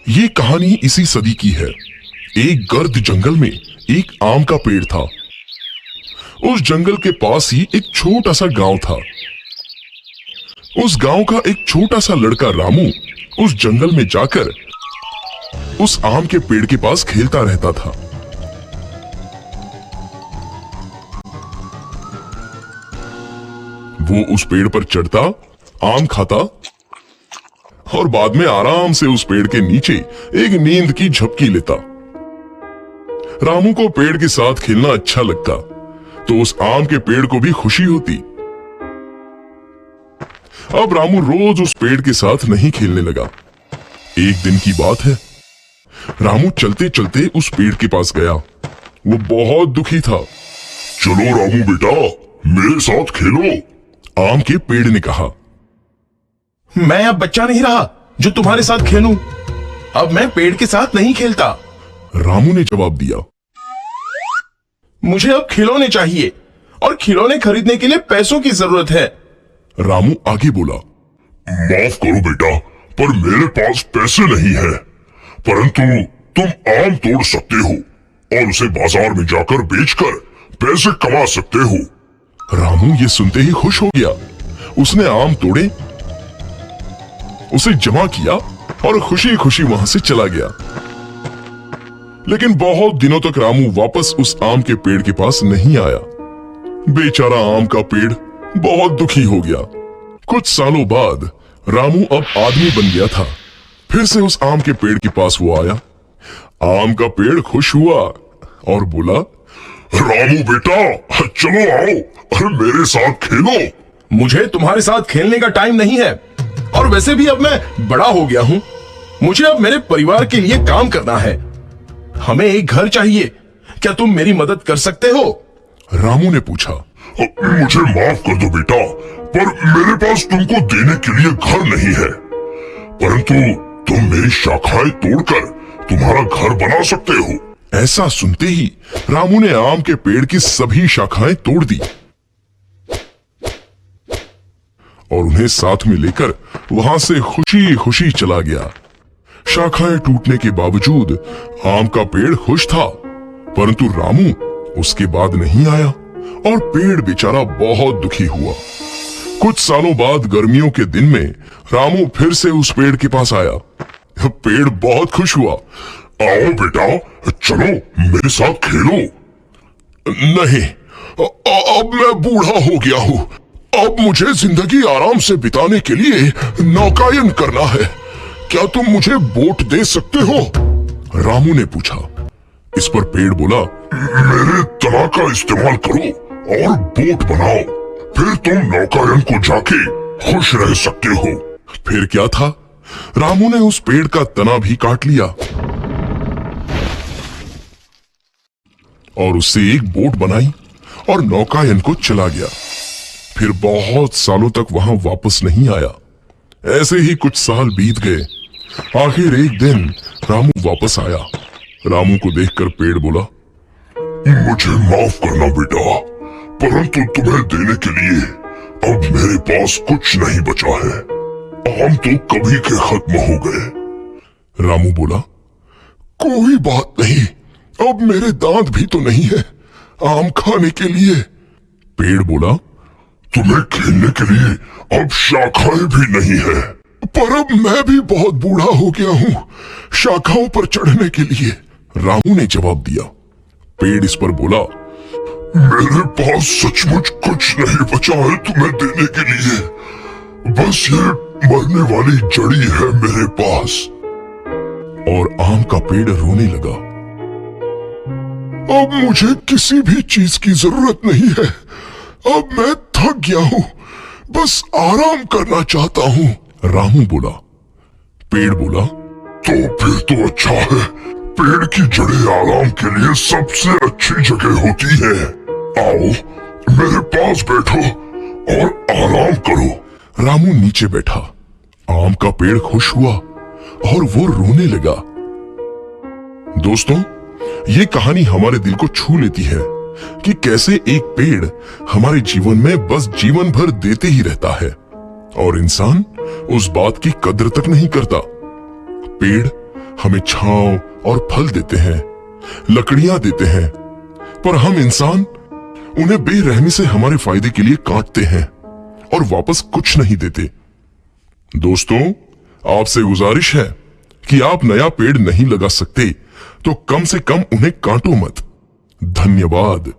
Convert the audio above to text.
ये कहानी इसी सदी की है। एक गर्द जंगल में एक आम का पेड़ था। उस जंगल के पास ही एक छोटा सा गांव था। उस गांव का एक छोटा सा लड़का रामू उस जंगल में जाकर उस आम के पेड़ के पास खेलता रहता था। वो उस पेड़ पर चढ़ता, आम खाता और बाद में आराम से उस पेड़ के नीचे एक नींद की झपकी लेता। रामू को पेड़ के साथ खेलना अच्छा लगता, तो उस आम के पेड़ को भी खुशी होती। अब रामू रोज उस पेड़ के साथ नहीं खेलने लगा। एक दिन की बात है, रामू चलते चलते उस पेड़ के पास गया। वो बहुत दुखी था। चलो रामू बेटा, मेरे साथ खेलो, आम के पेड़ ने कहा। मैं अब बच्चा नहीं रहा जो तुम्हारे साथ खेलूं। अब मैं पेड़ के साथ नहीं खेलता। रामू ने जवाब दिया। मुझे अब खिलौने चाहिए और खिलौने खरीदने के लिए पैसों की जरूरत है। रामू आगे बोला। माफ करो बेटा, पर मेरे पास पैसे नहीं है, परंतु तुम आम तोड़ सकते हो और उसे बाजार में जाकर बेचकर पैसे कमा सकते हो। रामू ये सुनते ही खुश हो गया। उसने आम तोड़े, उसे जमा किया और खुशी खुशी वहां से चला गया। लेकिन बहुत दिनों तक रामू वापस उस आम के पेड़ के पास नहीं आया। बेचारा आम का पेड़ बहुत दुखी हो गया। कुछ सालों बाद रामू अब आदमी बन गया था। फिर से उस आम के पेड़ के पास वो आया। आम का पेड़ खुश हुआ और बोला, रामू बेटा, चलो आओ और मेरे साथ खेलो। मुझे तुम्हारे साथ खेलने का टाइम नहीं है, और वैसे भी अब मैं बड़ा हो गया हूँ। मुझे अब मेरे परिवार के लिए काम करना है। हमें एक घर चाहिए, क्या तुम मेरी मदद कर सकते हो? रामू ने पूछा। मुझे माफ कर दो बेटा, पर मेरे पास तुमको देने के लिए घर नहीं है, परंतु तुम मेरी शाखाएं तोड़कर तुम्हारा घर बना सकते हो। ऐसा सुनते ही रामू ने आम के पेड़ की सभी शाखाएं तोड़ दी और उन्हें साथ में लेकर वहां से खुशी खुशी चला गया। शाखाएं टूटने के बावजूद आम का पेड़ खुश था, परंतु रामू उसके बाद नहीं आया और पेड़ बेचारा बहुत दुखी हुआ। कुछ सालों बाद गर्मियों के दिन में रामू फिर से उस पेड़ के पास आया। पेड़ बहुत खुश हुआ। आओ बेटा, चलो मेरे साथ खेलो। नहीं, अब मैं बूढ़ा हो गया हूँ। अब मुझे जिंदगी आराम से बिताने के लिए नौकायन करना है। क्या तुम मुझे बोट दे सकते हो? रामू ने पूछा। इस पर पेड़ बोला, मेरे तना का इस्तेमाल करो और बोट बनाओ, फिर तुम नौकायन को जाके खुश रह सकते हो। फिर क्या था, रामू ने उस पेड़ का तना भी काट लिया और उससे एक बोट बनाई और नौकायन को चला गया। फिर बहुत सालों तक वहां वापस नहीं आया। ऐसे ही कुछ साल बीत गए। आखिर एक दिन रामू वापस आया। रामू को देखकर पेड़ बोला, मुझे माफ करना बेटा, परंतु तुम्हें देने के लिए अब मेरे पास कुछ नहीं बचा है। आम तो कभी के खत्म हो गए। रामू बोला, कोई बात नहीं, अब मेरे दांत भी तो नहीं है आम खाने के लिए। पेड़ बोला, तुम्हें खेलने के लिए अब शाखाएं भी नहीं है। पर अब मैं भी बहुत बूढ़ा हो गया हूँ शाखाओं पर चढ़ने के लिए। रामू ने जवाब दिया। पेड़ इस पर बोला, मेरे पास सचमुच कुछ नहीं बचा है तुम्हें देने के लिए। बस ये मरने वाली जड़ी है मेरे पास। और आम का पेड़ रोने लगा। अब मुझे किसी भी चीज की जरूरत नहीं है। अब मैं थक गया हूँ, बस आराम करना चाहता हूँ। रामू बोला। पेड़ बोला, तो फिर तो अच्छा है। पेड़ की जड़ें आराम के लिए सबसे अच्छी जगह होती है। आओ मेरे पास बैठो और आराम करो। रामू नीचे बैठा। आम का पेड़ खुश हुआ और वो रोने लगा। दोस्तों, ये कहानी हमारे दिल को छू लेती है कि कैसे एक पेड़ हमारे जीवन में बस जीवन भर देते ही रहता है और इंसान उस बात की कद्र तक नहीं करता। पेड़ हमें छांव और फल देते हैं, लकड़ियां देते हैं, पर हम इंसान उन्हें बेरहमी से हमारे फायदे के लिए काटते हैं और वापस कुछ नहीं देते। दोस्तों, आपसे गुजारिश है कि आप नया पेड़ नहीं लगा सकते तो कम से कम उन्हें काटो मत। धन्यवाद।